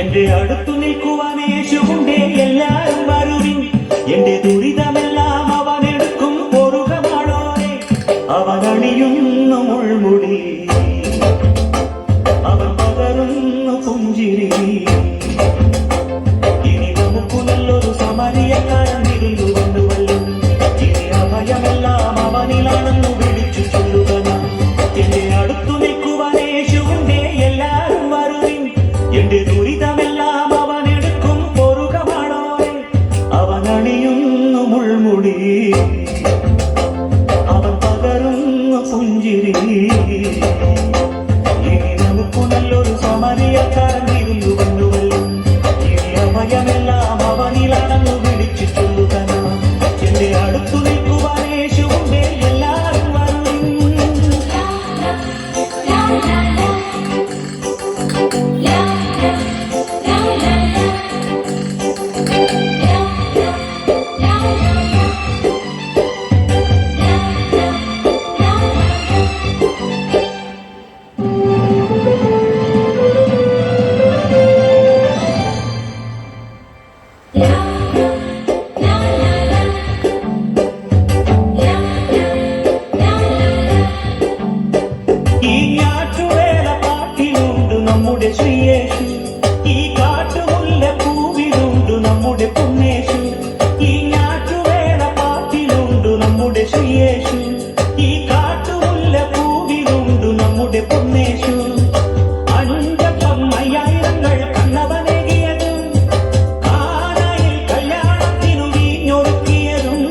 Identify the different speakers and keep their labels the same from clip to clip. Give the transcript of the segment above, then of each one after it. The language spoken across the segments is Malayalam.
Speaker 1: എന്റെ അടുത്തു നിൽക്കുവാൻ യേശുവുണ്ടേ, എല്ലാരും വരുവിൻ. എന്റെ ദുരിതമെല്ലാം അവനെടുക്കും പൊറുകമാണോനെ. അവനണിയുന്നു മുൾമുടി, അവൻ പകരുന്നു പുഞ്ചിരി. ഇനി നമുക്ക് നല്ലൊരു സമരിയക്കാരൻ ഇരുന്നുവല്ലോ. ഇനി അഭയമെല്ലാം അവനിലാണെന്നു വിളിച്ചു ചൊല്ലുക. എന്റെ അടുത്തു നിൽക്കുവാൻ യേശുവുണ്ടേ, എല്ലാരും വരുവിൻ. എന്റെ ദുരിതമെല്ലാം അവനെടുക്കും പൊറുകമാണോനെ. അവനണിയുന്നു മുൾമുടി, അവൻ പകരുന്നു പുഞ്ചിരി. ഇനി നമുക്ക് നല്ലൊരു സമരിയക്കാരൻ ഇരുന്നുവല്ലോ. ഇനി അഭയമെല്ലാം അവനിലാണെന്നു വിളിച്ചു ചൊല്ലുക. എന്റെ അടുത്തു നിൽക്കുവാൻ യേശുവുണ്ടേ, എല്ലാരും വരുവിൻ. ഈ ഞാറ്റുവേല പാട്ടിലുണ്ട് നമ്മുടെ ശ്രീയേശു. ഈ കാട്ടുമുല്ല പൂവിലുണ്ട് നമ്മുടെ പൊന്നേശു. ഈ ഞാറ്റുവേല പാട്ടിലുണ്ട് നമ്മുടെ ശ്രീയേശു. ഈ കാട്ടുമുല്ല പൂവിലുണ്ട് നമ്മുടെ പൊന്നേശു. അഞ്ചപ്പം അയ്യായിരങ്ങൾ കണ്ണവനേകിയതും, കാനായിൽ കല്യാണത്തിനു വീഞ്ഞൊരുക്കിയതും.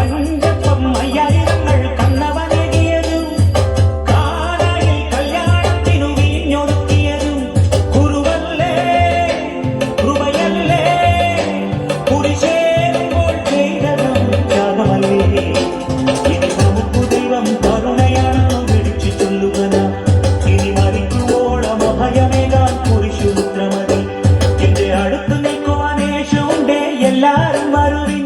Speaker 1: അഞ്ചപ്പം അയ്യായിരങ്ങൾ കണ്ണവനേകിയതും, കാനായിൽ കല്യാണത്തിനു വീഞ്ഞൊരുക്കിയതും. കുറുവല്ലേ കൃപയല്ലേ കുരിശേറുമ്പോൾ ചെയ്തതും ത്യാഗമല്ലേ. ഇനി നമുക്ക് ദൈവം കരുണയാണെന്നു വിളിച്ചു ചൊല്ലുക. ഇനി മരിക്കുവോളം അഭയമേകാൻ കുരിശുമുദ്രമതി. എന്റെ അടുത്ത് നിൽക്കുവാൻ യേശുവുണ്ടേ, എല്ലാരും വരുവിൻ.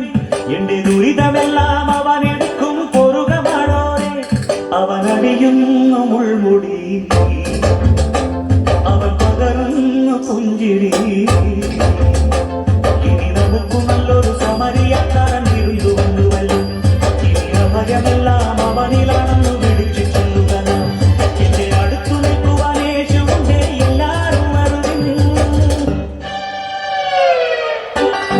Speaker 1: എന്റെ ദുരിതമെല്ലാം അവനെടുക്കും പൊറുകമാണോനെ. അവനണിയുന്നു മുൾമുടി, അവൻ പകരുന്നു പുഞ്ചിരി. ഇനി നമുക്ക് നല്ലൊരു സമരിയക്കാരൻ ഇരുന്നുവല്ലോ. ഇനി അഭയമെല്ലാം അവനിലാണ്